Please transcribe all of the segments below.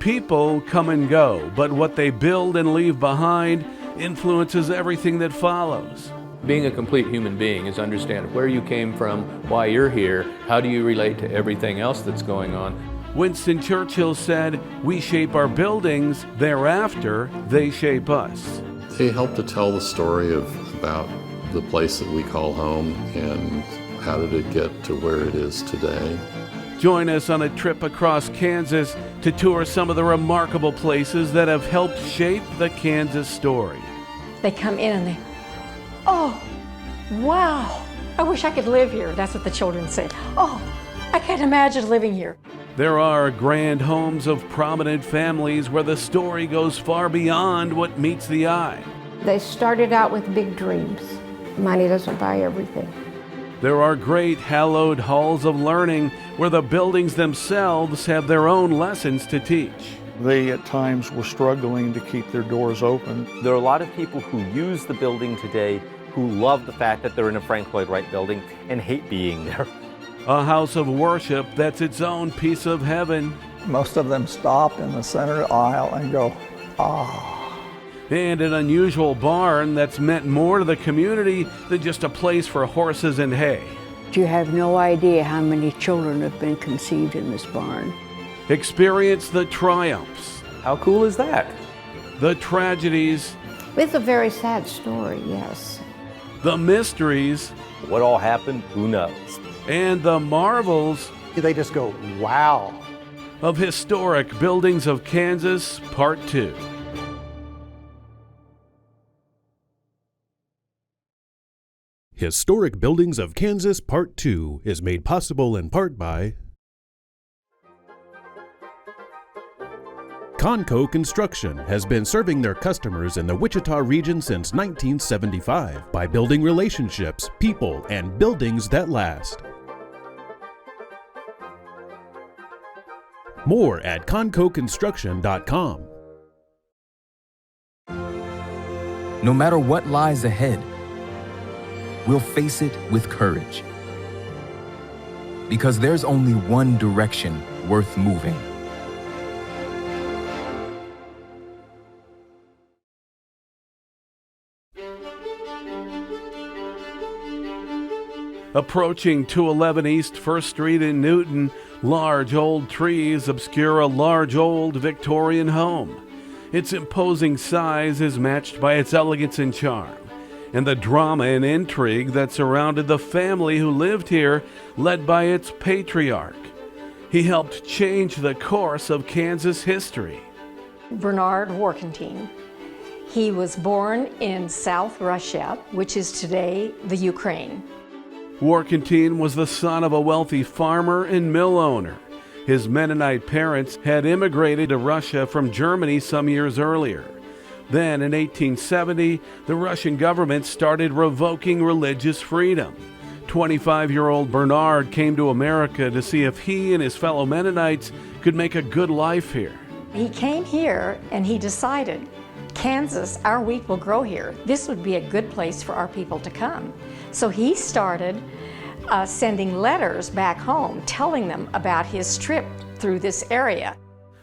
People come and go, but what they build and leave behind influences everything that follows. Being a complete human being is understanding where you came from, why you're here, how do you relate to everything else that's going on. Winston Churchill said, "We shape our buildings, thereafter they shape us." They help to tell the story about the place that we call home and how did it get to where it is today. Join us on a trip across Kansas to tour some of the remarkable places that have helped shape the Kansas story. They come in and oh, wow, I wish I could live here. That's what the children say. Oh, I can't imagine living here. There are grand homes of prominent families where the story goes far beyond what meets the eye. They started out with big dreams. Money doesn't buy everything. There are great hallowed halls of learning where the buildings themselves have their own lessons to teach. They at times were struggling to keep their doors open. There are a lot of people who use the building today who love the fact that they're in a Frank Lloyd Wright building and hate being there. A house of worship that's its own piece of heaven. Most of them stop in the center aisle and go, ah. And an unusual barn that's meant more to the community than just a place for horses and hay. You have no idea how many children have been conceived in this barn. Experience the triumphs. How cool is that? The tragedies. It's a very sad story, yes. The mysteries. What all happened, who knows? And the marvels. They just go, wow. Of Historic Buildings of Kansas, Part 2. Historic Buildings of Kansas Part 2 is made possible in part by Conco Construction has been serving their customers in the Wichita region since 1975 by building relationships, people, and buildings that last. More at concoconstruction.com. No matter what lies ahead, we'll face it with courage. Because there's only one direction worth moving. Approaching 211 East 1st Street in Newton, large old trees obscure a large old Victorian home. Its imposing size is matched by its elegance and charm, and the drama and intrigue that surrounded the family who lived here, led by its patriarch. He helped change the course of Kansas history. Bernard Warkentin. He was born in South Russia, which is today the Ukraine. Warkentin was the son of a wealthy farmer and mill owner. His Mennonite parents had immigrated to Russia from Germany some years earlier. Then, in 1870, the Russian government started revoking religious freedom. 25-year-old Bernard came to America to see if he and his fellow Mennonites could make a good life here. He came here and he decided, Kansas, our wheat will grow here. This would be a good place for our people to come. So he started sending letters back home telling them about his trip through this area.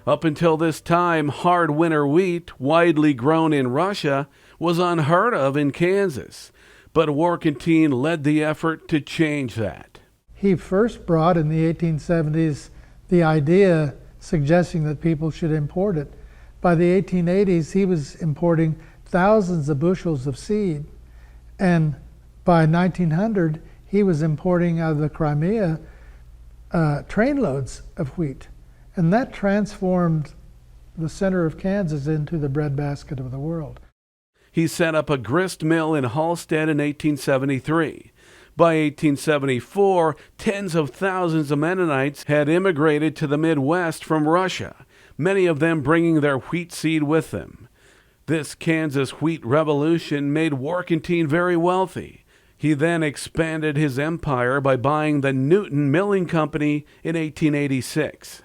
Up until this time, hard winter wheat, widely grown in Russia, was unheard of in Kansas. But Warkentin led the effort to change that. He first brought in the 1870s the idea suggesting that people should import it. By the 1880s, he was importing thousands of bushels of seed. And by 1900, he was importing out of the Crimea trainloads of wheat. And that transformed the center of Kansas into the breadbasket of the world. He set up a grist mill in Halstead in 1873. By 1874, tens of thousands of Mennonites had immigrated to the Midwest from Russia, many of them bringing their wheat seed with them. This Kansas wheat revolution made Warkentin very wealthy. He then expanded his empire by buying the Newton Milling Company in 1886.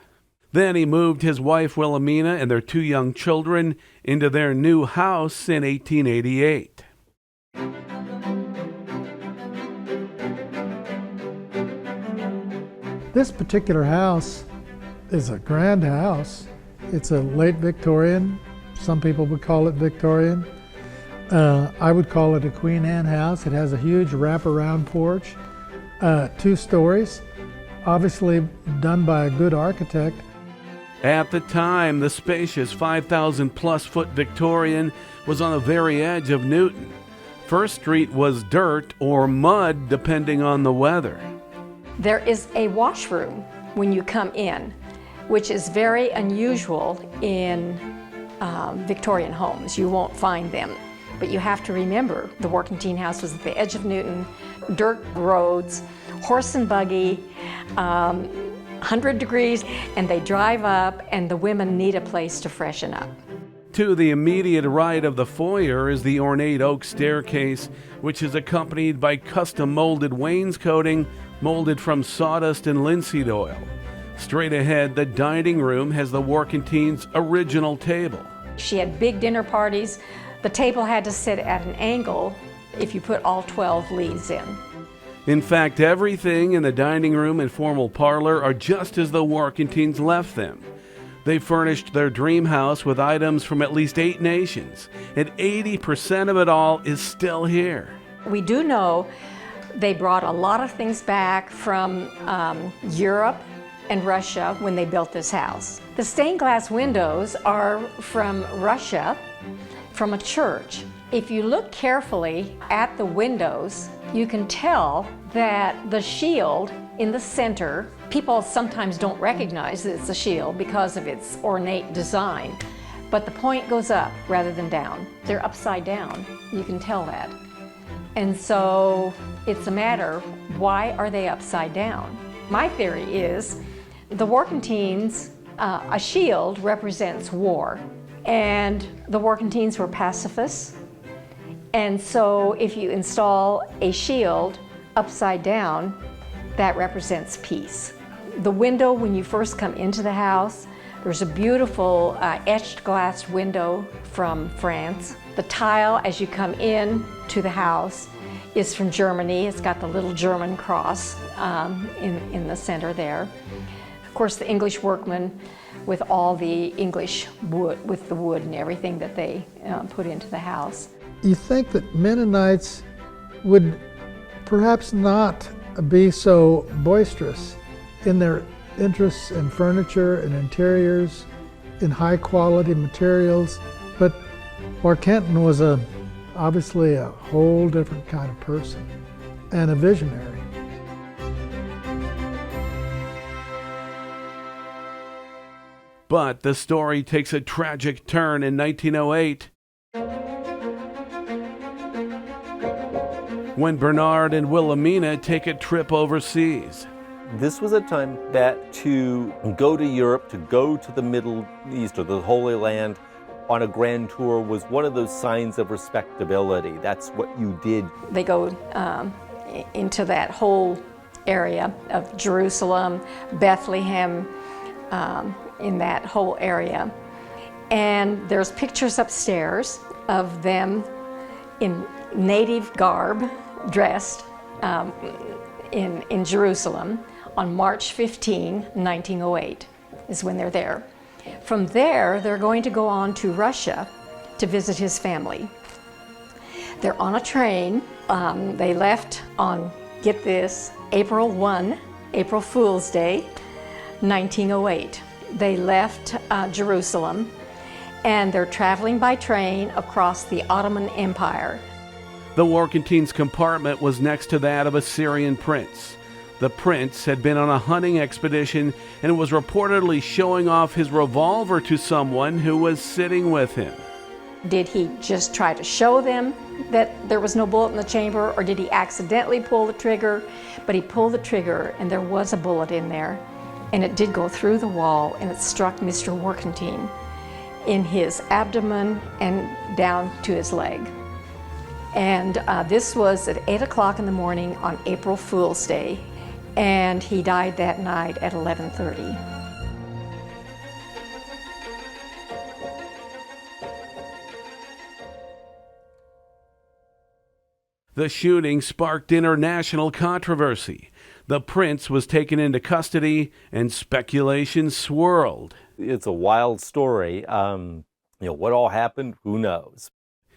Then he moved his wife Wilhelmina and their two young children into their new house in 1888. This particular house is a grand house. It's a late Victorian. Some people would call it Victorian. I would call it a Queen Anne house. It has a huge wraparound porch, 2 stories, obviously done by a good architect. At the time, the spacious 5,000 plus foot Victorian was on the very edge of Newton. First Street was dirt or mud depending on the weather. There is a washroom when you come in, which is very unusual in Victorian homes. You won't find them. But you have to remember, the Warkentin House was at the edge of Newton, dirt roads, horse and buggy, 100 degrees, and they drive up, and the women need a place to freshen up. To the immediate right of the foyer is the ornate oak staircase, which is accompanied by custom molded wainscoting molded from sawdust and linseed oil. Straight ahead, the dining room has the Warkentin's original table. She had big dinner parties. The table had to sit at an angle if you put all 12 leaves in. In fact, everything in the dining room and formal parlor are just as the Warkentins left them. They furnished their dream house with items from at least 8 nations, and 80% of it all is still here. We do know they brought a lot of things back from Europe and Russia when they built this house. The stained glass windows are from Russia, from a church. If you look carefully at the windows, you can tell that the shield in the center, people sometimes don't recognize that it's a shield because of its ornate design, but the point goes up rather than down. They're upside down, you can tell that. And so it's a matter, why are they upside down? My theory is the Warkentins, a shield represents war. And the Warkentins were pacifists. And so if you install a shield upside down, that represents peace. The window, when you first come into the house, there's a beautiful etched glass window from France. The tile, as you come in to the house, is from Germany. It's got the little German cross in the center there. Of course, the English workmen with all the English wood, with the wood and everything that they put into the house. You think that Mennonites would perhaps not be so boisterous in their interests in furniture and interiors, in high quality materials, but Warkentin was obviously a whole different kind of person and a visionary. But the story takes a tragic turn in 1908 when Bernard and Wilhelmina take a trip overseas. This was a time that to go to Europe, to go to the Middle East or the Holy Land on a grand tour was one of those signs of respectability. That's what you did. They go into that whole area of Jerusalem, Bethlehem, in that whole area. And there's pictures upstairs of them in native garb, dressed in Jerusalem on March 15, 1908, is when they're there. From there, they're going to go on to Russia to visit his family. They're on a train. They left on, get this, April 1, April Fool's Day, 1908. They left Jerusalem, and they're traveling by train across the Ottoman Empire. The Warkentin's compartment was next to that of a Syrian prince. The prince had been on a hunting expedition and was reportedly showing off his revolver to someone who was sitting with him. Did he just try to show them that there was no bullet in the chamber, or did he accidentally pull the trigger? But he pulled the trigger, and there was a bullet in there, and it did go through the wall, and it struck Mr. Warkentin in his abdomen and down to his leg. And this was at 8 o'clock in the morning on April Fool's Day, and he died that night at 11:30. The shooting sparked international controversy. The prince was taken into custody, and speculation swirled. It's a wild story. What all happened, who knows?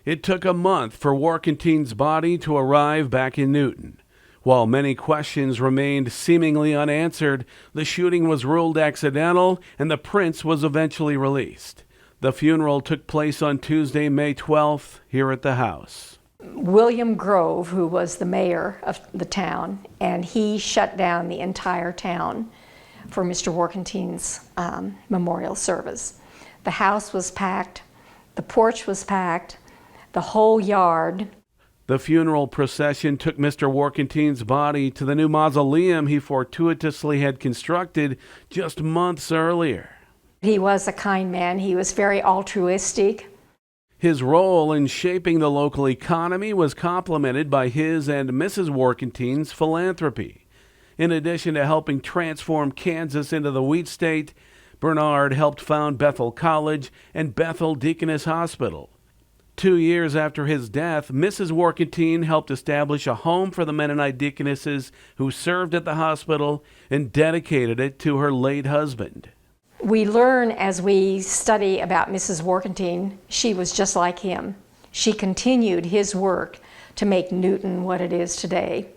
It took a month for Warkentin's body to arrive back in Newton. While many questions remained seemingly unanswered, the shooting was ruled accidental and the prince was eventually released. The funeral took place on Tuesday, May 12th, here at the house. William Grove, who was the mayor of the town, and he shut down the entire town for Mr. Warkentin's memorial service. The house was packed, the porch was packed, the whole yard. The funeral procession took Mr. Warkentin's body to the new mausoleum he fortuitously had constructed just months earlier. He was a kind man. He was very altruistic. His role in shaping the local economy was complemented by his and Mrs. Warkentin's philanthropy. In addition to helping transform Kansas into the wheat state, Bernard helped found Bethel College and Bethel Deaconess Hospital. 2 years after his death, Mrs. Warkentin helped establish a home for the Mennonite deaconesses who served at the hospital and dedicated it to her late husband. We learn as we study about Mrs. Warkentin, she was just like him. She continued his work to make Newton what it is today.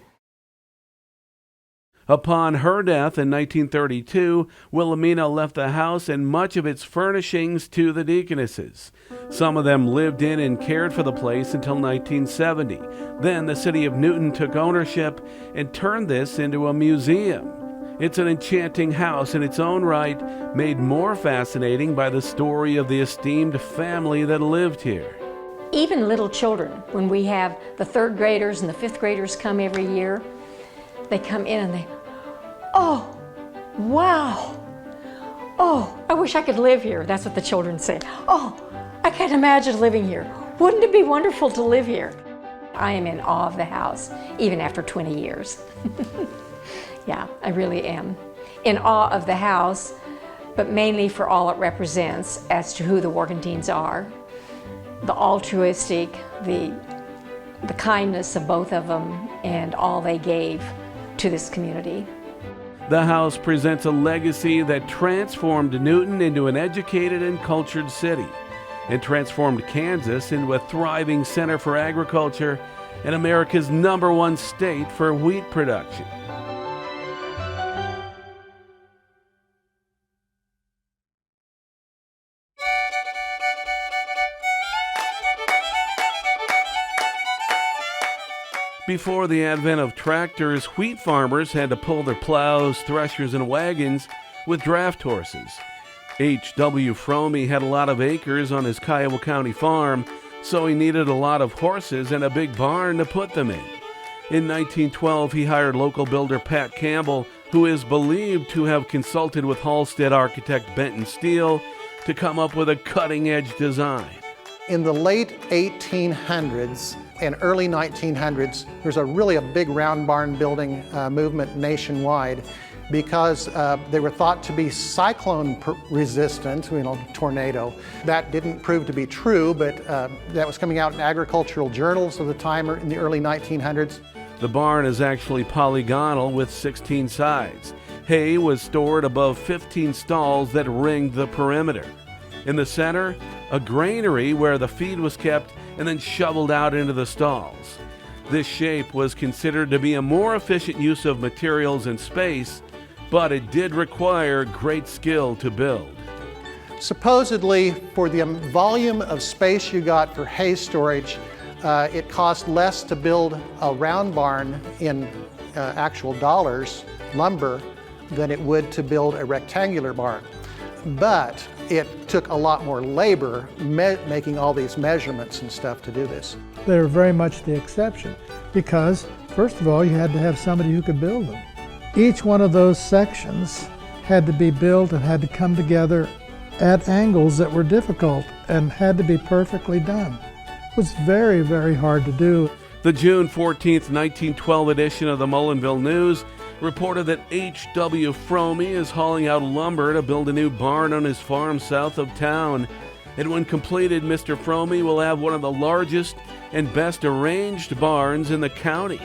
Upon her death in 1932, Wilhelmina left the house and much of its furnishings to the deaconesses. Some of them lived in and cared for the place until 1970. Then the city of Newton took ownership and turned this into a museum. It's an enchanting house in its own right, made more fascinating by the story of the esteemed family that lived here. Even little children, when we have the third graders and the fifth graders come every year, they come in and they, oh, wow. Oh, I wish I could live here. That's what the children say. Oh, I can't imagine living here. Wouldn't it be wonderful to live here? I am in awe of the house, even after 20 years. Yeah, I really am. In awe of the house, but mainly for all it represents as to who the Warkentins are. The altruistic, the kindness of both of them, and all they gave to this community. The house presents a legacy that transformed Newton into an educated and cultured city, and transformed Kansas into a thriving center for agriculture and America's #1 state for wheat production. Before the advent of tractors, wheat farmers had to pull their plows, threshers, and wagons with draft horses. H.W. Fromey had a lot of acres on his Kiowa County farm, so he needed a lot of horses and a big barn to put them in. In 1912, he hired local builder Pat Campbell, who is believed to have consulted with Halstead architect Benton Steele to come up with a cutting-edge design. In the late 1800s and early 1900s, there's a big round barn building movement nationwide because they were thought to be cyclone resistant, tornado. That didn't prove to be true, but that was coming out in agricultural journals of the time in the early 1900s. The barn is actually polygonal with 16 sides. Hay was stored above 15 stalls that ringed the perimeter. In the center, a granary where the feed was kept and then shoveled out into the stalls. This shape was considered to be a more efficient use of materials and space, but it did require great skill to build. Supposedly, for the volume of space you got for hay storage, it cost less to build a round barn in actual dollars, lumber, than it would to build a rectangular barn. But it took a lot more labor making all these measurements and stuff to do this. They were very much the exception because, first of all, you had to have somebody who could build them. Each one of those sections had to be built and had to come together at angles that were difficult and had to be perfectly done. It was very, very hard to do. The June 14th, 1912 edition of the Mullinville News reported that H.W. Fromey is hauling out lumber to build a new barn on his farm south of town. And when completed, Mr. Fromey will have one of the largest and best arranged barns in the county.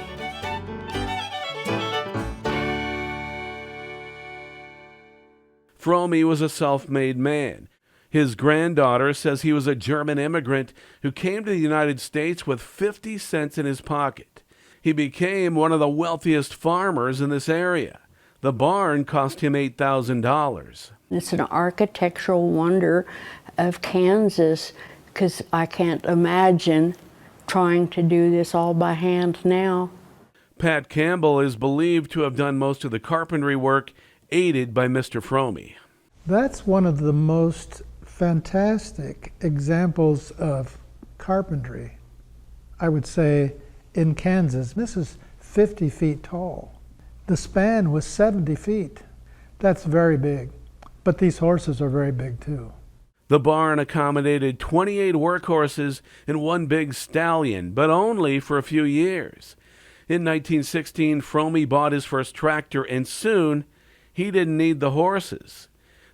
Fromey was a self-made man. His granddaughter says he was a German immigrant who came to the United States with 50 cents in his pocket. He became one of the wealthiest farmers in this area. The barn cost him $8,000. It's an architectural wonder of Kansas, because I can't imagine trying to do this all by hand now. Pat Campbell is believed to have done most of the carpentry work, aided by Mr. Fromey. That's one of the most fantastic examples of carpentry, I would say, in Kansas. This is 50 feet tall. The span was 70 feet. That's very big. But these horses are very big too. The barn accommodated 28 workhorses and one big stallion, but only for a few years. In 1916, Fromey bought his first tractor, and soon he didn't need the horses.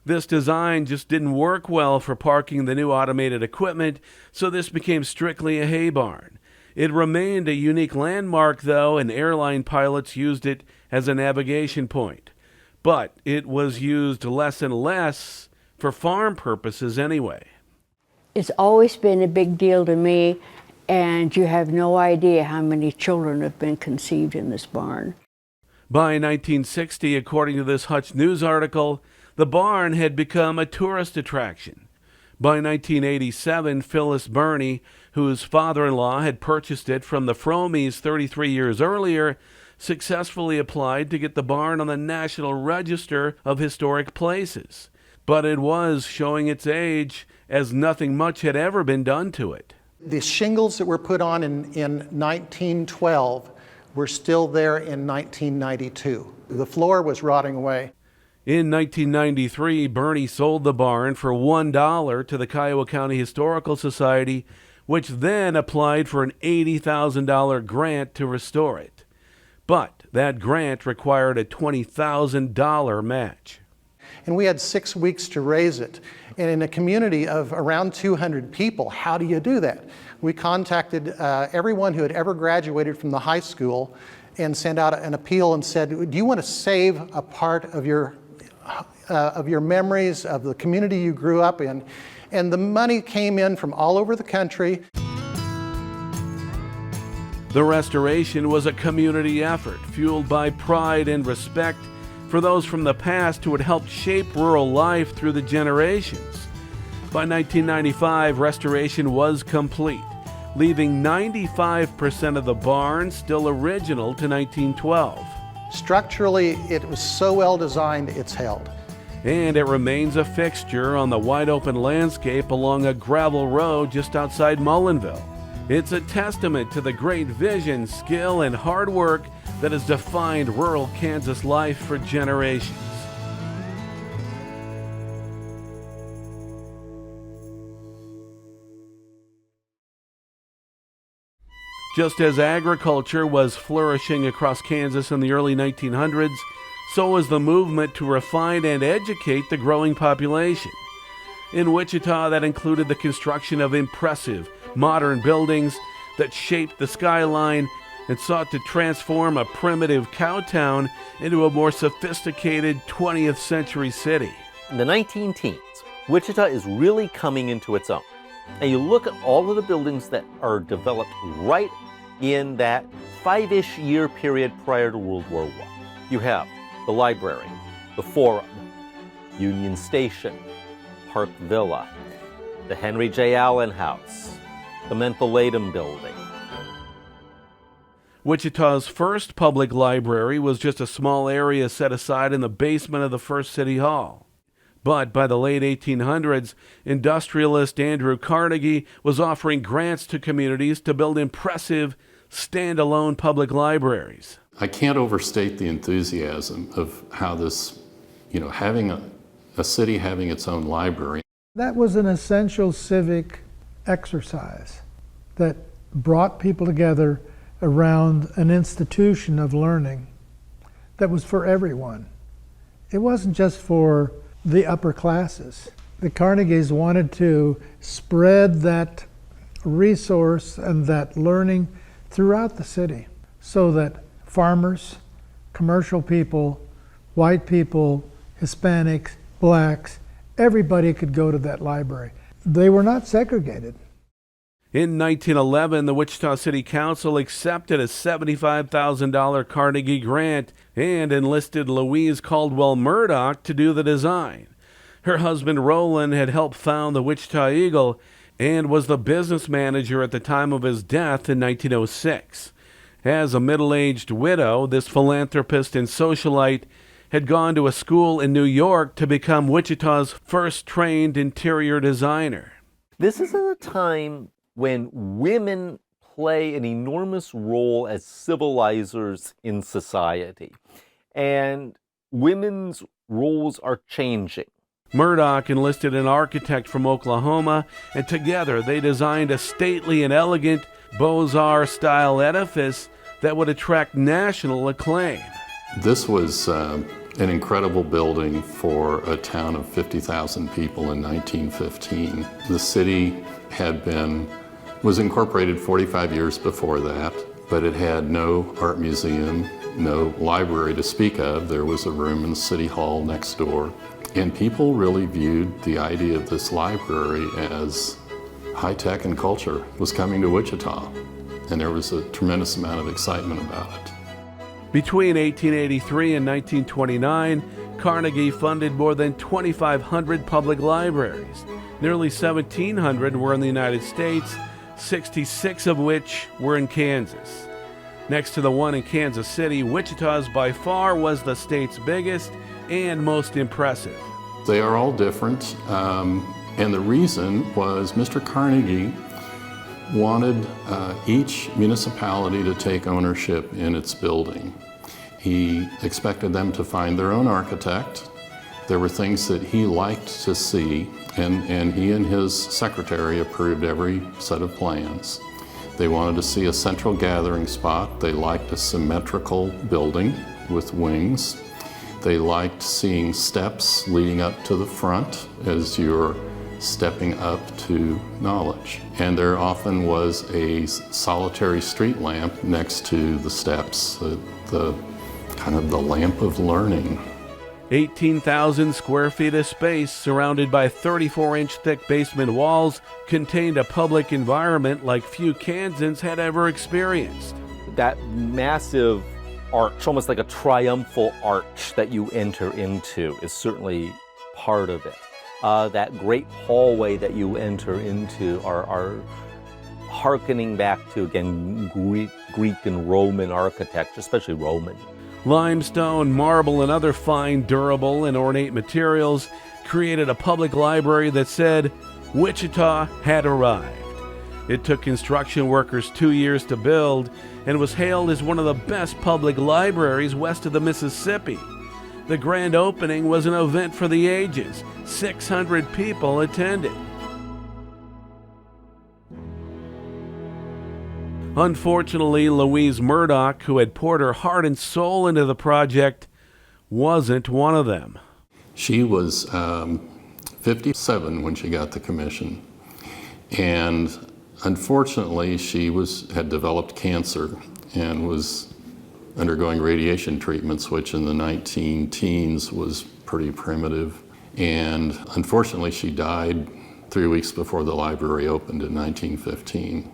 This design just didn't work well for parking the new automated equipment, so this became strictly a hay barn. It remained a unique landmark, though, and airline pilots used it as a navigation point. But it was used less and less for farm purposes anyway. It's always been a big deal to me, and you have no idea how many children have been conceived in this barn. By 1960, according to this Hutch News article, the barn had become a tourist attraction. By 1987, Phyllis Burney, whose father-in-law had purchased it from the Fromeys 33 years earlier, successfully applied to get the barn on the National Register of Historic Places. But it was showing its age, as nothing much had ever been done to it. The shingles that were put on in 1912 were still there in 1992. The floor was rotting away. In 1993, Burney sold the barn for $1 to the Kiowa County Historical Society, which then applied for an $80,000 grant to restore it. But that grant required a $20,000 match. And we had 6 weeks to raise it. And in a community of around 200 people, how do you do that? We contacted everyone who had ever graduated from the high school and sent out an appeal and said, do you want to save a part of your memories of the community you grew up in? And the money came in from all over the country. The restoration was a community effort fueled by pride and respect for those from the past who had helped shape rural life through the generations. By 1995, restoration was complete, leaving 95% of the barn still original to 1912. Structurally, it was so well designed, it's held. And it remains a fixture on the wide open landscape along a gravel road just outside Mullinville. It's a testament to the great vision, skill, and hard work that has defined rural Kansas life for generations. Just as agriculture was flourishing across Kansas in the early 1900s, so was the movement to refine and educate the growing population. In Wichita, that included the construction of impressive, modern buildings that shaped the skyline and sought to transform a primitive cow town into a more sophisticated 20th century city. In the 19 teens, Wichita is really coming into its own. And you look at all of the buildings that are developed right in that 5-ish year period prior to World War I. You have the library, the Forum, Union Station, Park Villa, the Henry J. Allen House, the Mentholatum Building. Wichita's first public library was just a small area set aside in the basement of the first city hall. But by the late 1800s, industrialist Andrew Carnegie was offering grants to communities to build impressive, standalone public libraries. I can't overstate the enthusiasm of how this, having a city having its own library. That was an essential civic exercise that brought people together around an institution of learning that was for everyone. It wasn't just for the upper classes. The Carnegies wanted to spread that resource and that learning throughout the city so that farmers, commercial people, white people, Hispanics, blacks, everybody could go to that library. They were not segregated. In 1911, the Wichita City Council accepted a $75,000 Carnegie grant and enlisted Louise Caldwell Murdoch to do the design. Her husband Roland had helped found the Wichita Eagle and was the business manager at the time of his death in 1906. As a middle-aged widow, this philanthropist and socialite had gone to a school in New York to become Wichita's first trained interior designer. This is a time when women play an enormous role as civilizers in society, and women's roles are changing. Murdoch enlisted an architect from Oklahoma, and together they designed a stately and elegant Beaux-Arts style edifice that would attract national acclaim. This was an incredible building for a town of 50,000 people in 1915. The city was incorporated 45 years before that, but it had no art museum, no library to speak of. There was a room in the city hall next door. And people really viewed the idea of this library as high tech and culture was coming to Wichita. And there was a tremendous amount of excitement about it. Between 1883 and 1929, Carnegie funded more than 2,500 public libraries. Nearly 1,700 were in the United States, 66 of which were in Kansas. Next to the one in Kansas City, Wichita's by far was the state's biggest and most impressive. They are all different, and the reason was Mr. Carnegie wanted each municipality to take ownership in its building. He expected them to find their own architect. There were things that he liked to see, and he and his secretary approved every set of plans. They wanted to see a central gathering spot. They liked a symmetrical building with wings. They liked seeing steps leading up to the front as you're stepping up to knowledge. And there often was a solitary street lamp next to the steps, the kind of the lamp of learning. 18,000 square feet of space surrounded by 34-inch thick basement walls contained a public environment like few Kansans had ever experienced. That massive arch, almost like a triumphal arch that you enter into, is certainly part of it. That great hallway that you enter into are hearkening back to, again, Greek and Roman architecture, especially Roman. Limestone, marble, and other fine, durable, and ornate materials created a public library that said Wichita had arrived. It took construction workers 2 years to build and was hailed as one of the best public libraries west of the Mississippi. The grand opening was an event for the ages. 600 people attended. Unfortunately, Louise Murdoch, who had poured her heart and soul into the project, wasn't one of them. She was 57 when she got the commission, and unfortunately she had developed cancer and was undergoing radiation treatments, which in the 19-teens was pretty primitive. And unfortunately she died 3 weeks before the library opened in 1915.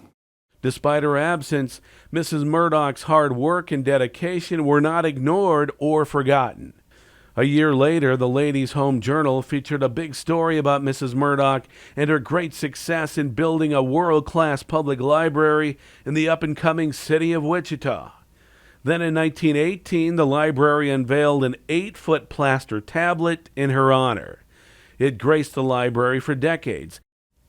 Despite her absence, Mrs. Murdoch's hard work and dedication were not ignored or forgotten. A year later, the Ladies' Home Journal featured a big story about Mrs. Murdoch and her great success in building a world-class public library in the up-and-coming city of Wichita. Then in 1918, the library unveiled an 8-foot plaster tablet in her honor. It graced the library for decades.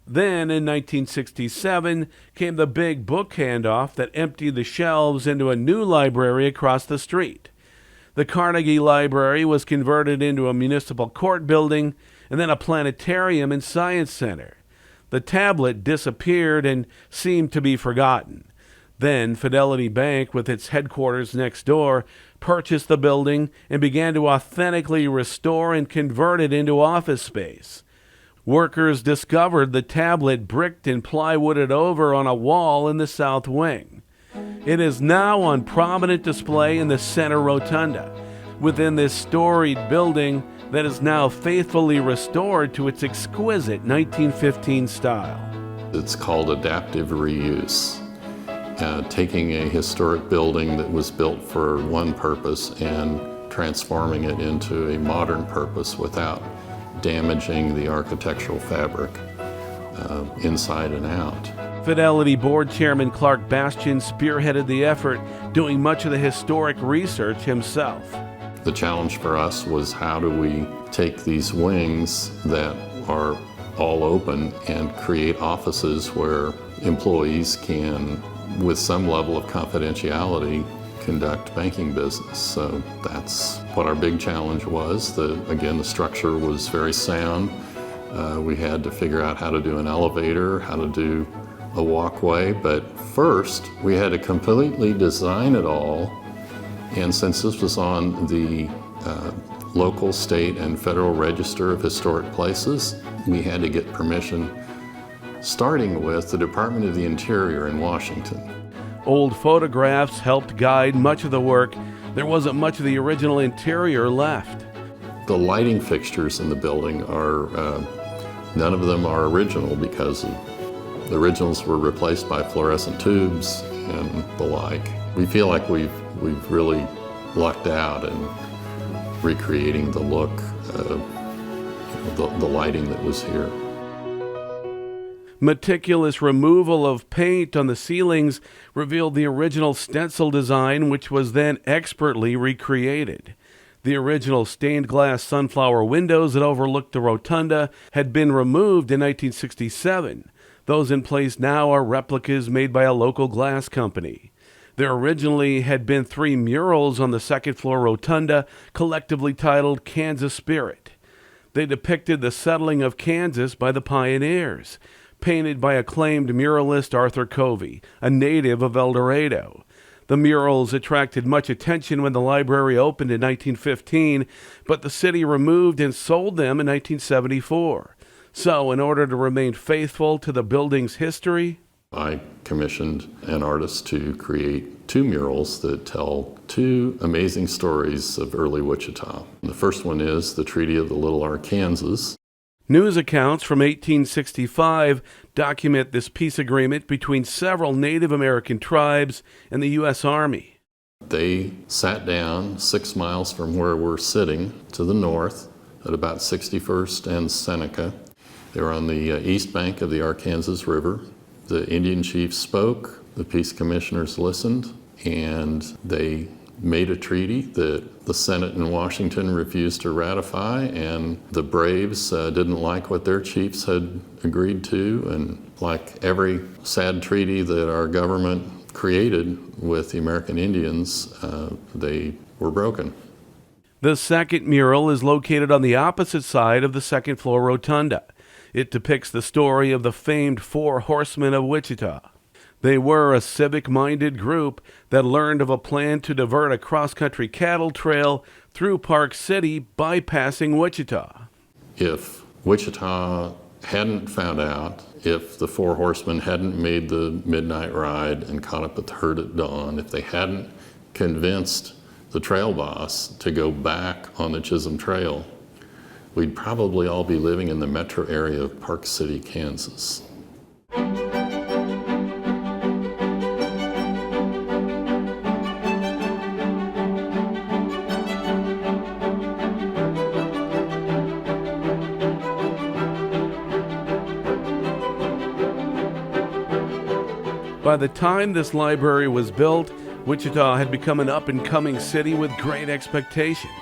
Then, in 1967, came the big book handoff that emptied the shelves into a new library across the street. The Carnegie Library was converted into a municipal court building and then a planetarium and science center. The tablet disappeared and seemed to be forgotten. Then Fidelity Bank, with its headquarters next door, purchased the building and began to authentically restore and convert it into office space. Workers discovered the tablet bricked and plywooded over on a wall in the south wing. It is now on prominent display in the center rotunda. Within this storied building, that is now faithfully restored to its exquisite 1915 style. It's called adaptive reuse, taking a historic building that was built for one purpose and transforming it into a modern purpose without damaging the architectural fabric inside and out. Fidelity Board Chairman Clark Bastian spearheaded the effort, doing much of the historic research himself. The challenge for us was, how do we take these wings that are all open and create offices where employees can, with some level of confidentiality, conduct banking business. So that's what our big challenge was. Again, the structure was very sound. We had to figure out how to do an elevator, how to do a walkway, but first we had to completely design it all. And since this was on the local, state, and federal register of historic places, we had to get permission, starting with the Department of the Interior in Washington. Old photographs helped guide much of the work. There wasn't much of the original interior left. The lighting fixtures in the building are, none of them are original, because the originals were replaced by fluorescent tubes and the like. We feel like we've really lucked out in recreating the look of the lighting that was here. Meticulous removal of paint on the ceilings revealed the original stencil design, which was then expertly recreated. The original stained glass sunflower windows that overlooked the rotunda had been removed in 1967. Those in place now are replicas made by a local glass company. There originally had been 3 murals on the second floor rotunda, collectively titled Kansas Spirit. They depicted the settling of Kansas by the pioneers, painted by acclaimed muralist Arthur Covey, a native of El Dorado. The murals attracted much attention when the library opened in 1915, but the city removed and sold them in 1974. So, in order to remain faithful to the building's history, I commissioned an artist to create 2 murals that tell 2 amazing stories of early Wichita. The first one is the Treaty of the Little Arkansas. News accounts from 1865 document this peace agreement between several Native American tribes and the U.S. Army. They sat down 6 miles from where we're sitting to the north at about 61st and Seneca. They were on the east bank of the Arkansas River. The Indian chiefs spoke, the peace commissioners listened, and they made a treaty that the Senate in Washington refused to ratify, and the braves didn't like what their chiefs had agreed to, and like every sad treaty that our government created with the American Indians, they were broken. The second mural is located on the opposite side of the second floor rotunda. It depicts the story of the famed 4 Horsemen of Wichita. They were a civic-minded group that learned of a plan to divert a cross-country cattle trail through Park City, bypassing Wichita. If Wichita hadn't found out, if the 4 Horsemen hadn't made the midnight ride and caught up with the herd at dawn, if they hadn't convinced the trail boss to go back on the Chisholm Trail, we'd probably all be living in the metro area of Park City, Kansas. By the time this library was built, Wichita had become an up-and-coming city with great expectations,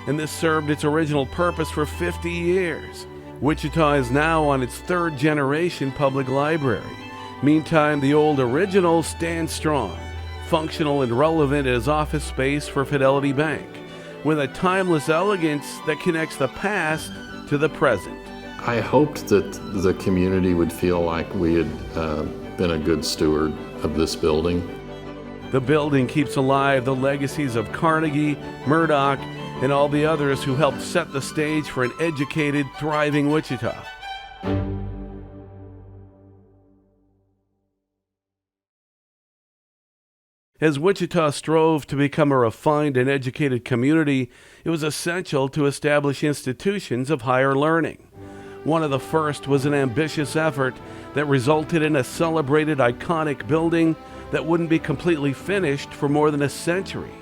and this served its original purpose for 50 years. Wichita is now on its 3rd generation public library. Meantime, the old original stands strong, functional and relevant as office space for Fidelity Bank, with a timeless elegance that connects the past to the present. I hoped that the community would feel like we had been a good steward of this building. The building keeps alive the legacies of Carnegie, Murdoch, and all the others who helped set the stage for an educated, thriving Wichita. As Wichita strove to become a refined and educated community, it was essential to establish institutions of higher learning. One of the first was an ambitious effort that resulted in a celebrated, iconic building that wouldn't be completely finished for more than a century.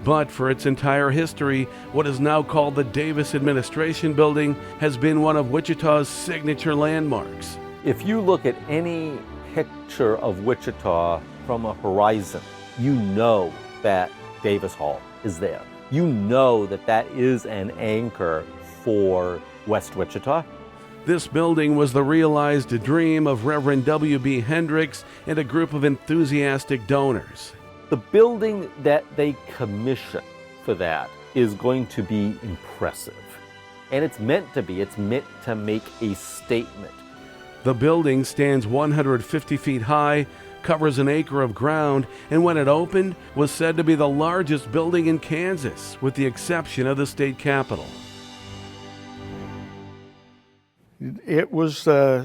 But for its entire history, what is now called the Davis Administration Building has been one of Wichita's signature landmarks. If you look at any picture of Wichita from a horizon, you know that Davis Hall is there. You know that that is an anchor for West Wichita. This building was the realized dream of Reverend W.B. Hendricks and a group of enthusiastic donors. The building that they commission for that is going to be impressive. And it's meant to be. It's meant to make a statement. The building stands 150 feet high, covers an acre of ground, and when it opened, was said to be the largest building in Kansas, with the exception of the state capitol. It was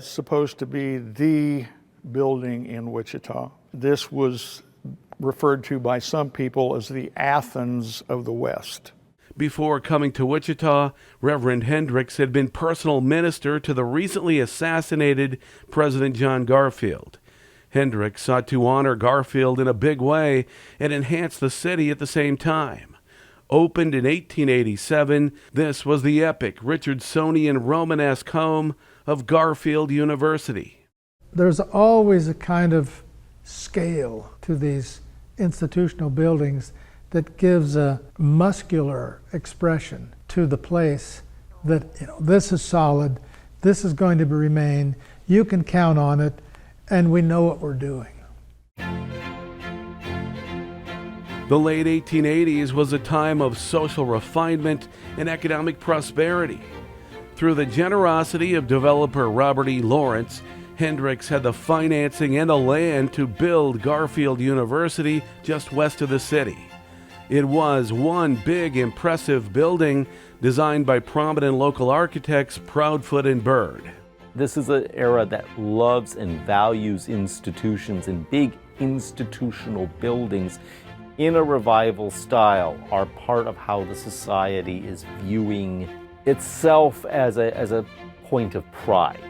supposed to be the building in Wichita. This was referred to by some people as the Athens of the West. Before coming to Wichita, Reverend Hendricks had been personal minister to the recently assassinated President John Garfield. Hendricks sought to honor Garfield in a big way and enhance the city at the same time. Opened in 1887, this was the epic Richardsonian Romanesque home of Garfield University. There's always a kind of scale to these institutional buildings that gives a muscular expression to the place that, this is solid, this is going to remain, you can count on it, and we know what we're doing. The late 1880s was a time of social refinement and economic prosperity. Through the generosity of developer Robert E. Lawrence, Hendricks had the financing and the land to build Garfield University just west of the city. It was one big, impressive building designed by prominent local architects Proudfoot and Bird. This is an era that loves and values institutions, and big institutional buildings in a revival style are part of how the society is viewing itself as a point of pride.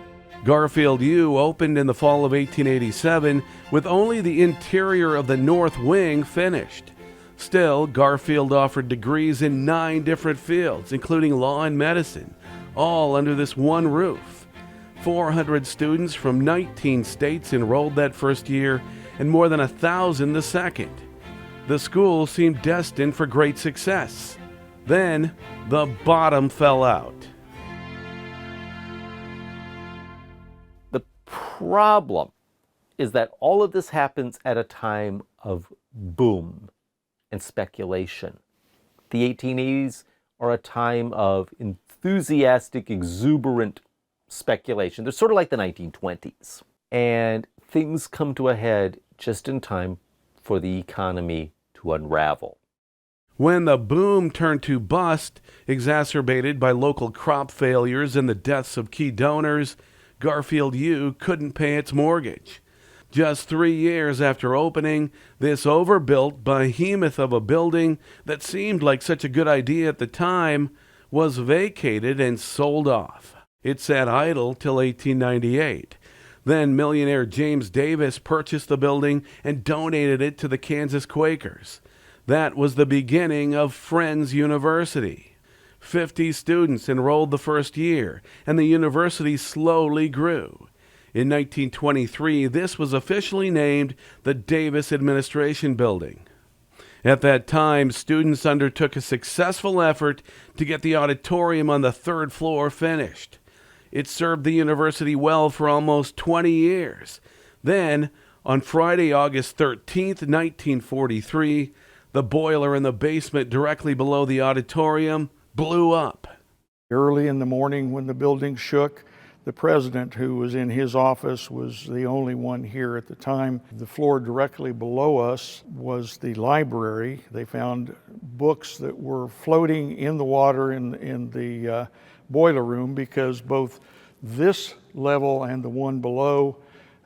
Garfield U opened in the fall of 1887 with only the interior of the north wing finished. Still, Garfield offered degrees in 9 different fields, including law and medicine, all under this one roof. 400 students from 19 states enrolled that first year, and more than 1,000 the second. The school seemed destined for great success. Then, the bottom fell out. The problem is that all of this happens at a time of boom and speculation. The 1880s are a time of enthusiastic, exuberant speculation. They're sort of like the 1920s. And things come to a head just in time for the economy to unravel. When the boom turned to bust, exacerbated by local crop failures and the deaths of key donors, Garfield U couldn't pay its mortgage. Just 3 years after opening, this overbuilt behemoth of a building that seemed like such a good idea at the time was vacated and sold off. It sat idle till 1898. Then millionaire James Davis purchased the building and donated it to the Kansas Quakers. That was the beginning of Friends University. 50 students enrolled the first year, and the university slowly grew. In 1923, this was officially named the Davis Administration Building. At that time, students undertook a successful effort to get the auditorium on the 3rd floor finished. It served the university well for almost 20 years. Then, on Friday, August 13th, 1943, the boiler in the basement directly below the auditorium blew up. Early in the morning when the building shook, the president, who was in his office, was the only one here at the time. The floor directly below us was the library. They found books that were floating in the water in the boiler room, because both this level and the one below,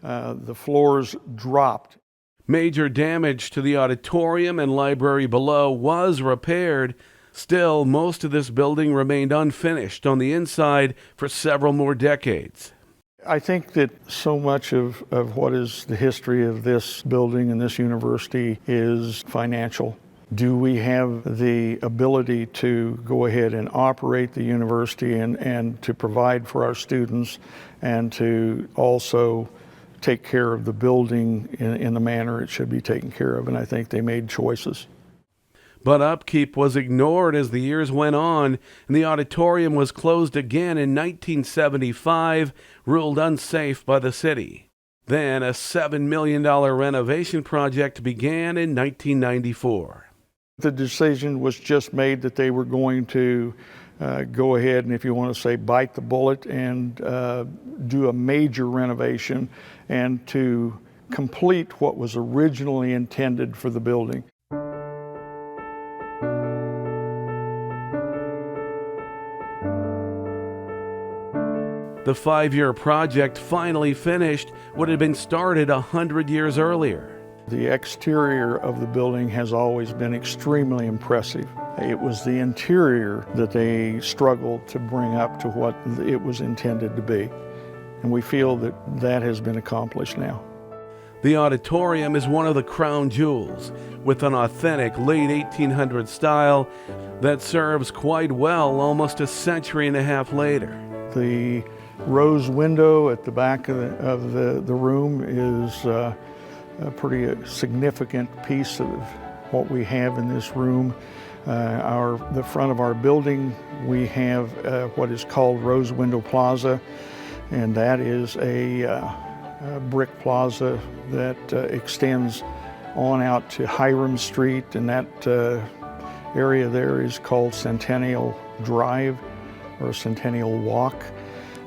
the floors dropped. Major damage to the auditorium and library below was repaired. Still, most of this building remained unfinished on the inside for several more decades. I think that so much of what is the history of this building and this university is financial. Do we have the ability to go ahead and operate the university and to provide for our students and to also take care of the building in the manner it should be taken care of? And I think they made choices. But upkeep was ignored as the years went on, and the auditorium was closed again in 1975, ruled unsafe by the city. Then a $7 million renovation project began in 1994. The decision was just made that they were going to go ahead and, if you want to say, bite the bullet and do a major renovation and to complete what was originally intended for the building. The 5-year project finally finished what had been started 100 years earlier. The exterior of the building has always been extremely impressive. It was the interior that they struggled to bring up to what it was intended to be. And we feel that that has been accomplished now. The auditorium is one of the crown jewels, with an authentic late 1800s style that serves quite well almost a century and a half later. The rose window at the back of the room is a pretty significant piece of what we have in this room. The front of our building, we have what is called Rose Window Plaza, and that is a brick plaza that extends on out to Hiram Street, and that area there is called Centennial Drive or Centennial Walk,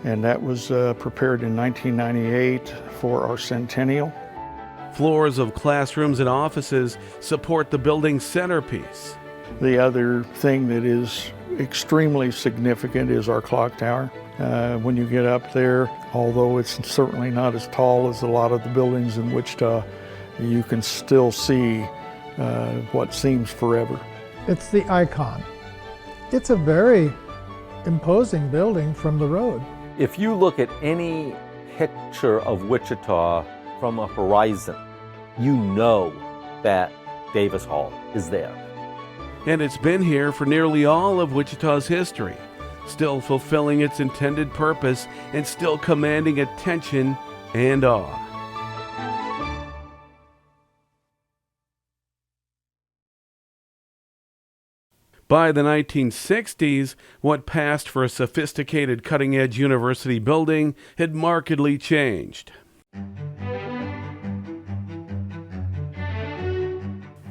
and that was prepared in 1998 for our centennial. Floors of classrooms and offices support the building's centerpiece. The other thing that is extremely significant is our clock tower. When you get up there, although it's certainly not as tall as a lot of the buildings in Wichita, you can still see what seems forever. It's the icon. It's a very imposing building from the road. If you look at any picture of Wichita from a horizon, you know that Davis Hall is there. And it's been here for nearly all of Wichita's history, still fulfilling its intended purpose and still commanding attention and awe. By the 1960s, what passed for a sophisticated cutting-edge university building had markedly changed.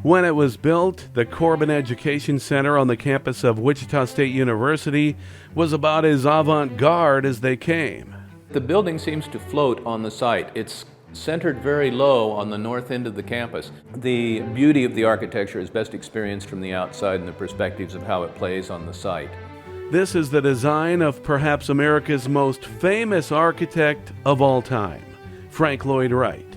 When it was built, the Corbin Education Center on the campus of Wichita State University was about as avant-garde as they came. The building seems to float on the site. It's centered very low on the north end of the campus. The beauty of the architecture is best experienced from the outside and the perspectives of how it plays on the site. This is the design of perhaps America's most famous architect of all time, Frank Lloyd Wright.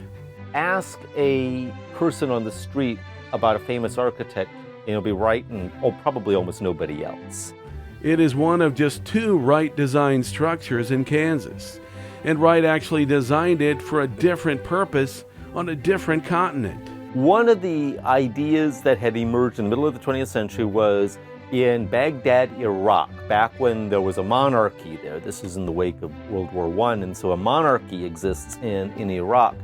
Ask a person on the street about a famous architect, and it'll be Wright and probably almost nobody else. It is one of just 2 Wright-designed structures in Kansas, and Wright actually designed it for a different purpose on a different continent. One of the ideas that had emerged in the middle of the 20th century was in Baghdad, Iraq, back when there was a monarchy there. This is in the wake of World War I, and so a monarchy exists in Iraq.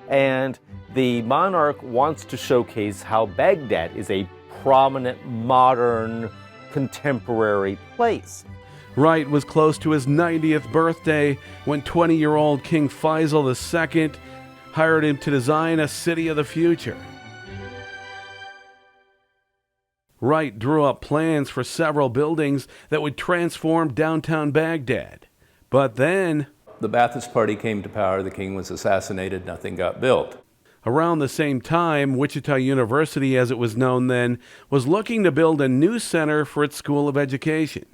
And the monarch wants to showcase how Baghdad is a prominent, modern, contemporary place. Wright was close to his 90th birthday when 20-year-old King Faisal II hired him to design a city of the future. Wright drew up plans for several buildings that would transform downtown Baghdad. But then The Ba'athist Party came to power, the king was assassinated, nothing got built. around the same time, Wichita University, as it was known then, was looking to build a new center for its School of Education.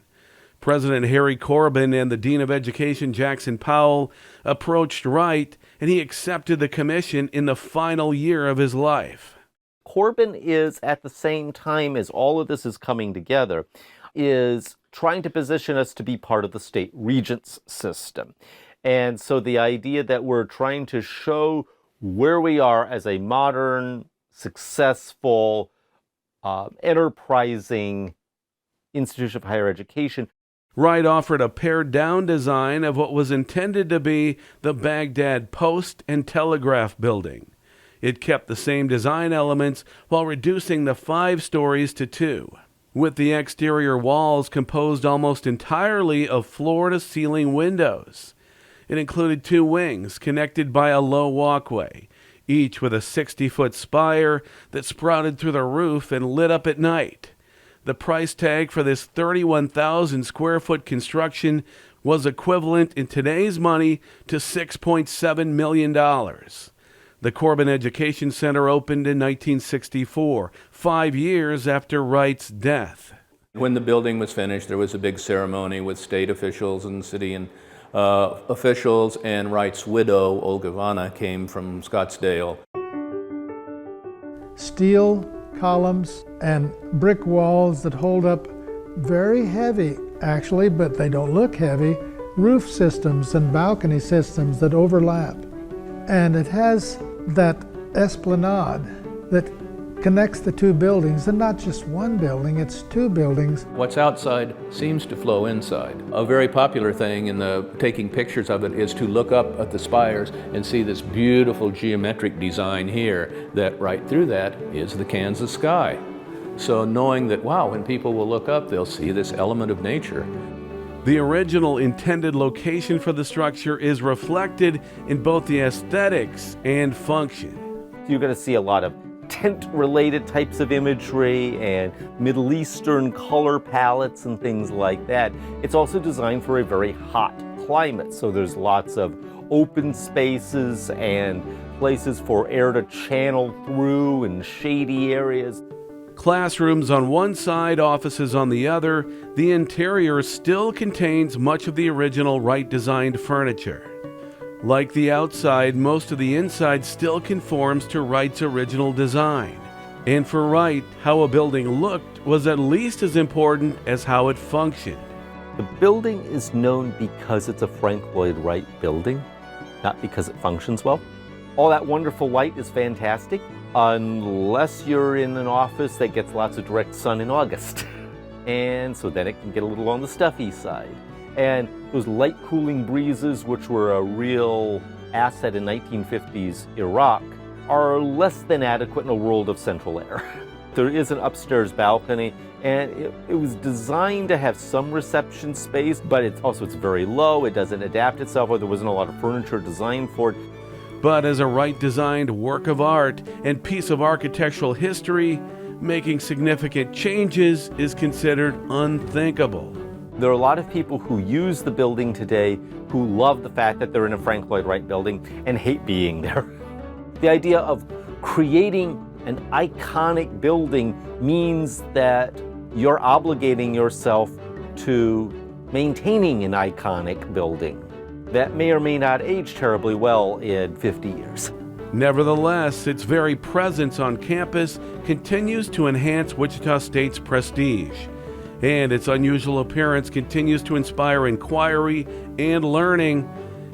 President Harry Corbin and the Dean of Education, Jackson Powell, approached Wright and he accepted the commission in the final year of his life. Corbin is, at the same time as all of this is coming together, is trying to position us to be part of the state regents system. And so the idea that we're trying to show where we are as a modern, successful, enterprising institution of higher education. Wright offered a pared-down design of what was intended to be the Baghdad Post and Telegraph Building. It kept the same design elements while reducing the 5 stories to 2, with the exterior walls composed almost entirely of floor-to-ceiling windows. It included 2 wings connected by a low walkway, each with a 60-foot spire that sprouted through the roof and lit up at night. The price tag for this 31,000 square foot construction was equivalent in today's money to $6.7 million. The Corbin Education Center opened in 1964, 5 years after Wright's death. When the building was finished, there was a big ceremony with state officials and city and officials, and Wright's widow, Olga Ivana, came from Scottsdale. Steel columns and brick walls that hold up very heavy, actually, but they don't look heavy, roof systems and balcony systems that overlap. And it has that esplanade that connects the 2 buildings, and not just one building, it's 2 buildings. What's outside seems to flow inside. A very popular thing in the taking pictures of it is to look up at the spires and see this beautiful geometric design here, that right through that is the Kansas sky. So knowing that, wow, when people will look up, they'll see this element of nature. The original intended location for the structure is reflected in both the aesthetics and function. You're going to see a lot of tent-related types of imagery and Middle Eastern color palettes and things like that. It's also designed for a very hot climate, so there's lots of open spaces and places for air to channel through and shady areas. Classrooms on one side, offices on the other, the interior still contains much of the original Wright-designed furniture. Like the outside, most of the inside still conforms to Wright's original design. And for Wright, how a building looked was at least as important as how it functioned. The building is known because it's a Frank Lloyd Wright building, not because it functions well. All that wonderful light is fantastic, unless you're in an office that gets lots of direct sun in August. And so then it can get a little on the stuffy side. And those light cooling breezes, which were a real asset in 1950s Iraq, are less than adequate in a world of central air. There is an upstairs balcony, and it was designed to have some reception space, but it's very low, it doesn't adapt itself, or there wasn't a lot of furniture designed for it. But as a Wright-designed work of art and piece of architectural history, making significant changes is considered unthinkable. There are a lot of people who use the building today who love the fact that they're in a Frank Lloyd Wright building and hate being there. The idea of creating an iconic building means that you're obligating yourself to maintaining an iconic building that may or may not age terribly well in 50 years. Nevertheless, its very presence on campus continues to enhance Wichita State's prestige, and its unusual appearance continues to inspire inquiry and learning,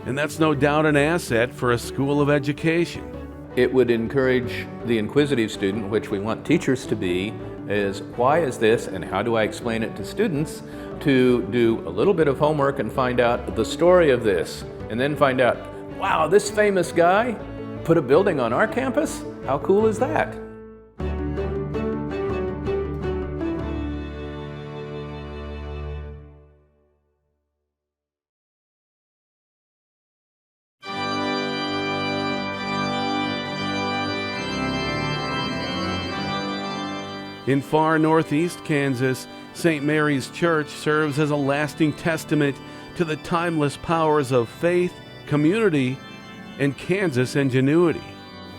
and that's no doubt an asset for a school of education. It would encourage the inquisitive student, which we want teachers to be, is why is this and how do I explain it to students, to do a little bit of homework and find out the story of this, and then find out, wow, this famous guy put a building on our campus? How cool is that? In far northeast Kansas, St. Mary's Church serves as a lasting testament to the timeless powers of faith, community, and Kansas ingenuity.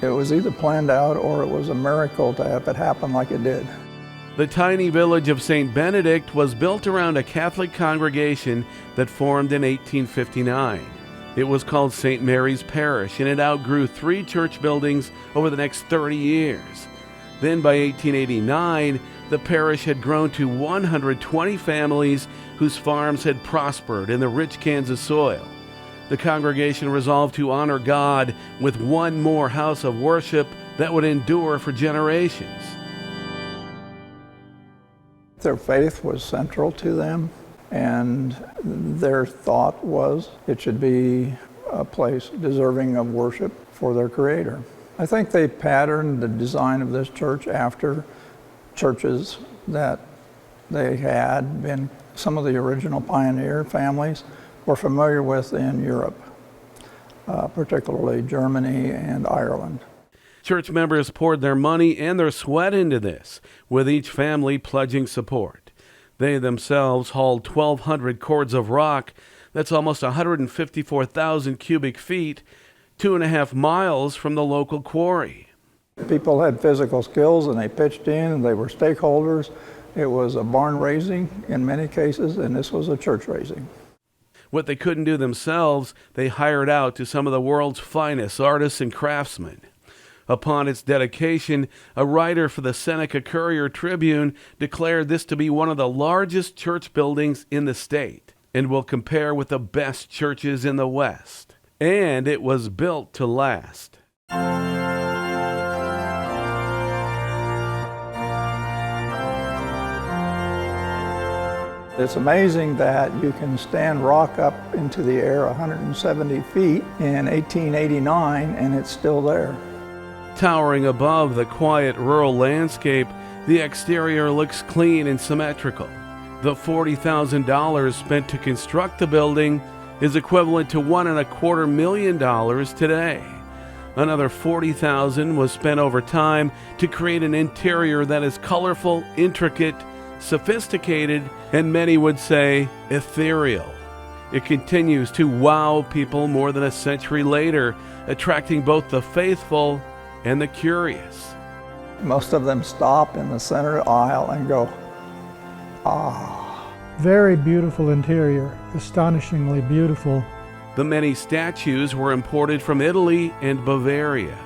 It was either planned out or it was a miracle to have it happen like it did. The tiny village of St. Benedict was built around a Catholic congregation that formed in 1859. It was called St. Mary's Parish, and it outgrew 3 church buildings over the next 30 years. Then by 1889, the parish had grown to 120 families whose farms had prospered in the rich Kansas soil. The congregation resolved to honor God with one more house of worship that would endure for generations. Their faith was central to them, and their thought was it should be a place deserving of worship for their Creator. I think they patterned the design of this church after churches that they had been, some of the original pioneer families were familiar with in Europe, particularly Germany and Ireland. Church members poured their money and their sweat into this, with each family pledging support. They themselves hauled 1,200 cords of rock, that's almost 154,000 cubic feet, 2.5 miles from the local quarry. People had physical skills and they pitched in and they were stakeholders. It was a barn raising in many cases, and this was a church raising. What they couldn't do themselves, they hired out to some of the world's finest artists and craftsmen. Upon its dedication, a writer for the Seneca Courier-Tribune declared this to be one of the largest church buildings in the state and will compare with the best churches in the West. And it was built to last. It's amazing that you can stand rock up into the air 170 feet in 1889 and it's still there. Towering above the quiet rural landscape, the exterior looks clean and symmetrical. The $40,000 spent to construct the building is equivalent to $1.25 million today. Another $40,000 was spent over time to create an interior that is colorful, intricate, sophisticated, and many would say ethereal. It continues to wow people more than a century later, attracting both the faithful and the curious. Most of them stop in the center aisle and go, ah. Very beautiful interior, astonishingly beautiful. The many statues were imported from Italy and Bavaria.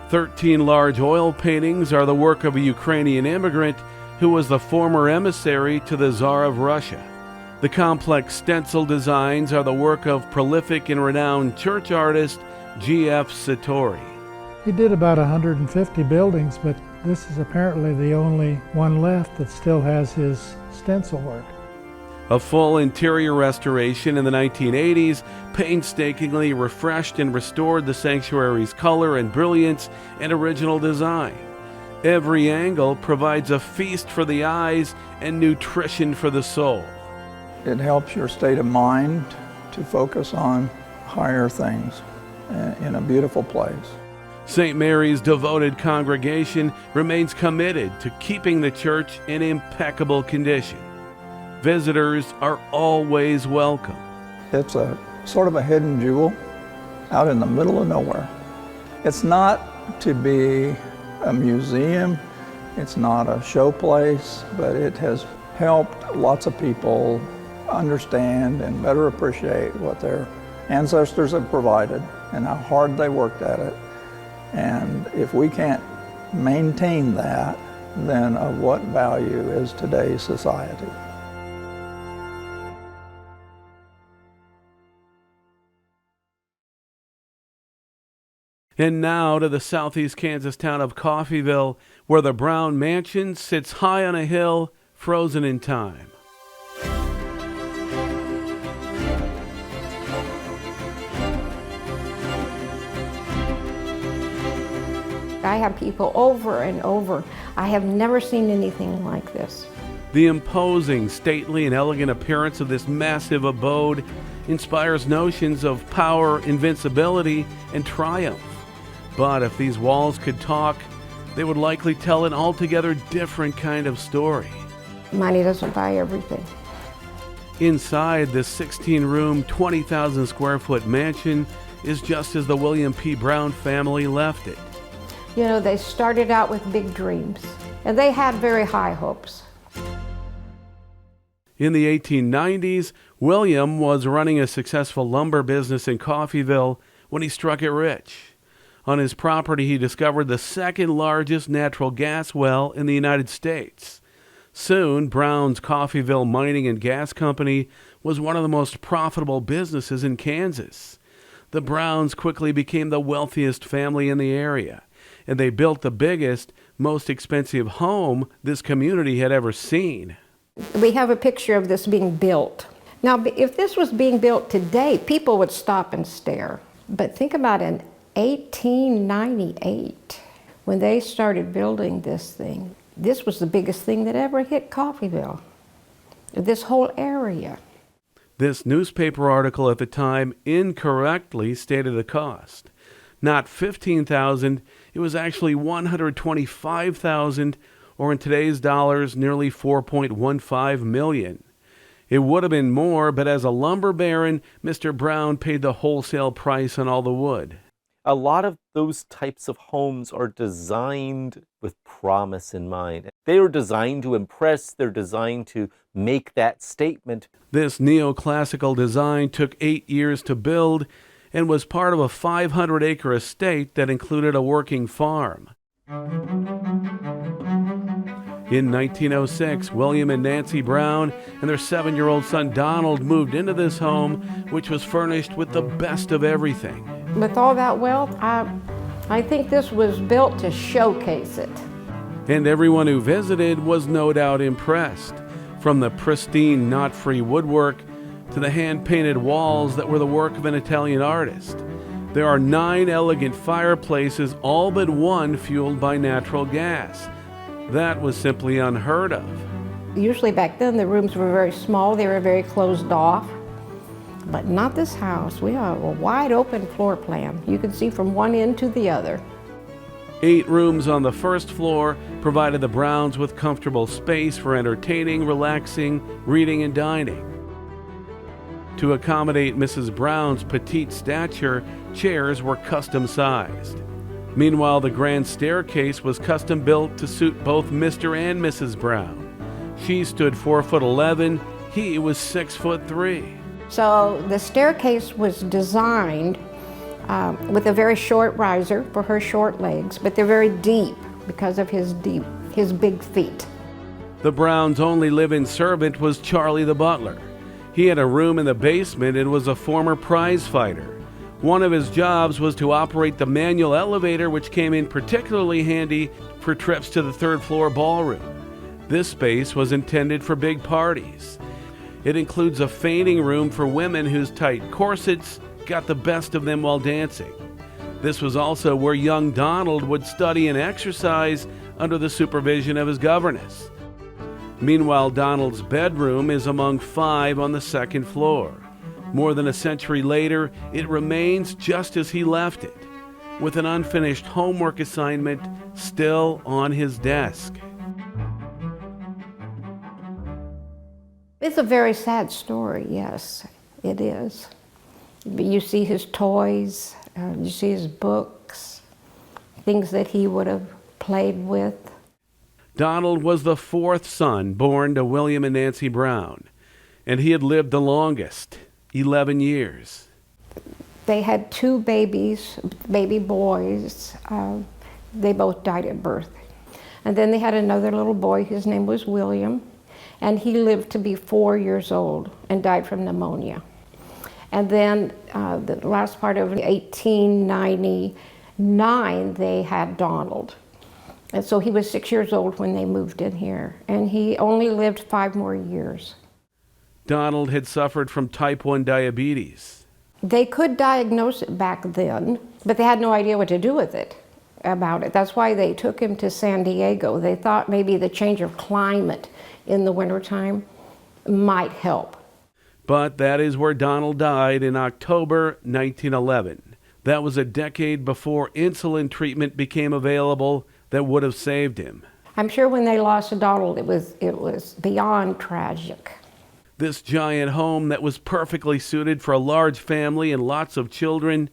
13 large oil paintings are the work of a Ukrainian immigrant who was the former emissary to the Tsar of Russia. The complex stencil designs are the work of prolific and renowned church artist G.F. Satori. He did about 150 buildings, but this is apparently the only one left that still has his stencil work. A full interior restoration in the 1980s painstakingly refreshed and restored the sanctuary's color and brilliance and original design. Every angle provides a feast for the eyes and nutrition for the soul. It helps your state of mind to focus on higher things in a beautiful place. St. Mary's devoted congregation remains committed to keeping the church in impeccable condition. Visitors are always welcome. It's a sort of a hidden jewel out in the middle of nowhere. It's not to be a museum, it's not a show place, but it has helped lots of people understand and better appreciate what their ancestors have provided and how hard they worked at it. And if we can't maintain that, then of what value is today's society? And now to the southeast Kansas town of Coffeyville, where the Brown Mansion sits high on a hill, frozen in time. I have people over and over. I have never seen anything like this. The imposing, stately, and elegant appearance of this massive abode inspires notions of power, invincibility, and triumph. But if these walls could talk, they would likely tell an altogether different kind of story. Money doesn't buy everything. Inside this 16-room, 20,000 square foot mansion is just as the William P. Brown family left it. You know, they started out with big dreams, and they had very high hopes. In the 1890s, William was running a successful lumber business in Coffeyville when he struck it rich. On his property, he discovered the second largest natural gas well in the United States. Soon, Brown's Coffeyville Mining and Gas Company was one of the most profitable businesses in Kansas. The Browns quickly became the wealthiest family in the area, and they built the biggest, most expensive home this community had ever seen. We have a picture of this being built. Now, if this was being built today, people would stop and stare. But think about in 1898, when they started building this thing, this was the biggest thing that ever hit Coffeyville, this whole area. This newspaper article at the time incorrectly stated the cost. Not $15,000, it was actually $125,000, or in today's dollars, nearly $4.15 million. It would have been more, but as a lumber baron, Mr. Brown paid the wholesale price on all the wood. A lot of those types of homes are designed with promise in mind. They are designed to impress, they're designed to make that statement. This neoclassical design took 8 years to build and was part of a 500-acre estate that included a working farm. In 1906, William and Nancy Brown and their 7-year-old son Donald moved into this home, which was furnished with the best of everything. With all that wealth, I think this was built to showcase it. And everyone who visited was no doubt impressed, from the pristine knot-free woodwork to the hand-painted walls that were the work of an Italian artist. There are 9 elegant fireplaces, all but one fueled by natural gas. That was simply unheard of. Usually back then the rooms were very small, they were very closed off. But not this house. We have a wide open floor plan. You can see from one end to the other. 8 rooms on the first floor provided the Browns with comfortable space for entertaining, relaxing, reading, and dining. To accommodate Mrs. Brown's petite stature, chairs were custom-sized. Meanwhile, the grand staircase was custom-built to suit both Mr. and Mrs. Brown. She stood 4'11", he was 6'3". So the staircase was designed with a very short riser for her short legs, but they're very deep because of his big feet. The Browns' only live-in servant was Charlie the butler. He had a room in the basement and was a former prize fighter. One of his jobs was to operate the manual elevator, which came in particularly handy for trips to the third-floor ballroom. This space was intended for big parties. It includes a fainting room for women whose tight corsets got the best of them while dancing. This was also where young Donald would study and exercise under the supervision of his governess. Meanwhile, Donald's bedroom is among 5 on the second floor. More than a century later, it remains just as he left it, with an unfinished homework assignment still on his desk. It's a very sad story, yes, it is. You see his toys, you see his books, things that he would have played with. Donald was the 4th son born to William and Nancy Brown, and he had lived the longest, 11 years. They had 2 babies, baby boys. They both died at birth. And then they had another little boy, his name was William, and he lived to be 4 years old and died from pneumonia. And then the last part of 1899, they had Donald. And so he was 6 years old when they moved in here, and he only lived 5 more years. Donald had suffered from type 1 diabetes. They could diagnose it back then, but they had no idea what to do with it, about it. That's why they took him to San Diego. They thought maybe the change of climate in the wintertime might help. But that is where Donald died in October 1911. That was a decade before insulin treatment became available that would have saved him. I'm sure when they lost Donald, it was beyond tragic. This giant home that was perfectly suited for a large family and lots of children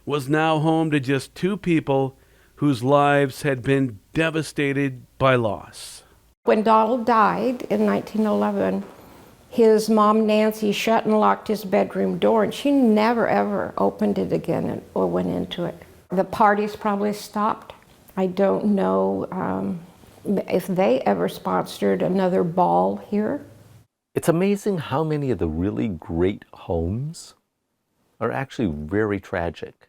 was now home to just 2 people whose lives had been devastated by loss. When Donald died in 1911, His mom, Nancy, shut and locked his bedroom door, and she never ever opened it again or went into it. The parties probably stopped. I don't know if they ever sponsored another ball here. It's amazing how many of the really great homes are actually very tragic.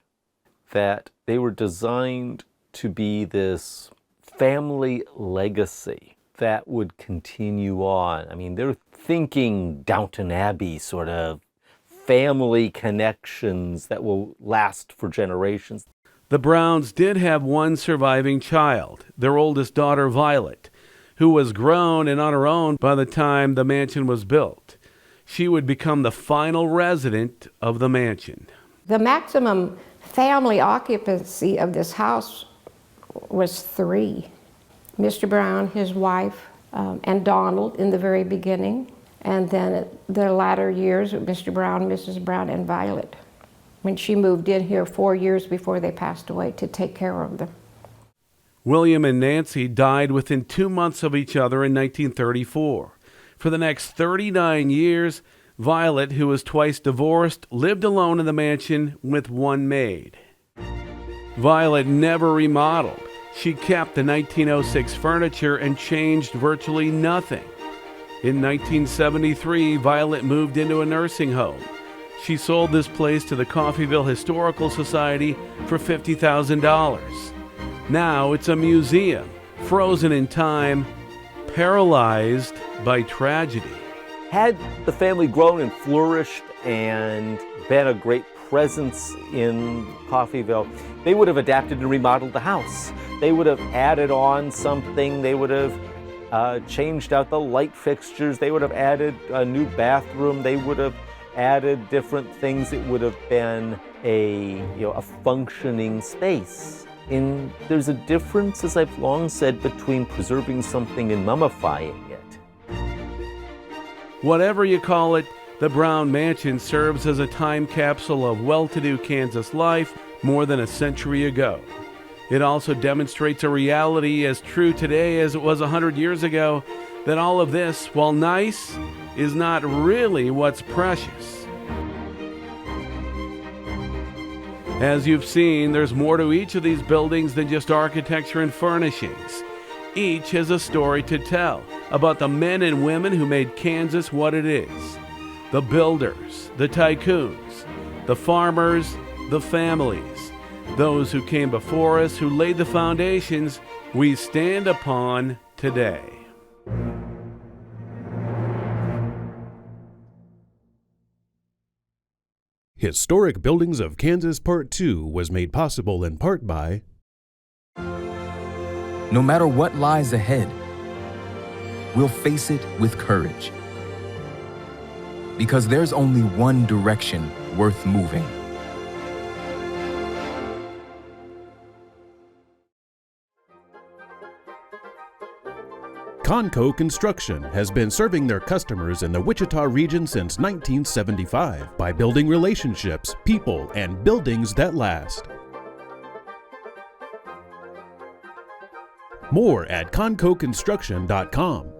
That they were designed to be this family legacy that would continue on. I mean, they're thinking Downton Abbey sort of family connections that will last for generations. The Browns did have one surviving child, their oldest daughter, Violet, who was grown and on her own by the time the mansion was built. She would become the final resident of the mansion. The maximum family occupancy of this house was 3. Mr. Brown, his wife, and Donald in the very beginning, and then the latter years with Mr. Brown, Mrs. Brown, and Violet, when she moved in here 4 years before they passed away to take care of them. William and Nancy died within 2 months of each other in 1934. For the next 39 years, Violet, who was twice divorced, lived alone in the mansion with one maid. Violet never remodeled. She kept the 1906 furniture and changed virtually nothing. In 1973, Violet moved into a nursing home. She sold this place to the Coffeyville Historical Society for $50,000. Now it's a museum, frozen in time, paralyzed by tragedy. Had the family grown and flourished and been a great presence in Coffeyville, they would have adapted and remodeled the house. They would have added on something. They would have changed out the light fixtures. They would have added a new bathroom. They would have added different things. It would have been a functioning space. And there's a difference, as I've long said, between preserving something and mummifying it. Whatever you call it, the Brown Mansion serves as a time capsule of well-to-do Kansas life more than a century ago. It also demonstrates a reality as true today as it was 100 years ago, that all of this, while nice, is not really what's precious. As you've seen, there's more to each of these buildings than just architecture and furnishings. Each has a story to tell about the men and women who made Kansas what it is. The builders, the tycoons, the farmers, the families, those who came before us, who laid the foundations we stand upon today. Historic Buildings of Kansas Part 2 was made possible in part by No matter what lies ahead, we'll face it with courage. Because there's only one direction worth moving. Conco Construction has been serving their customers in the Wichita region since 1975 by building relationships, people, and buildings that last. More at concoconstruction.com.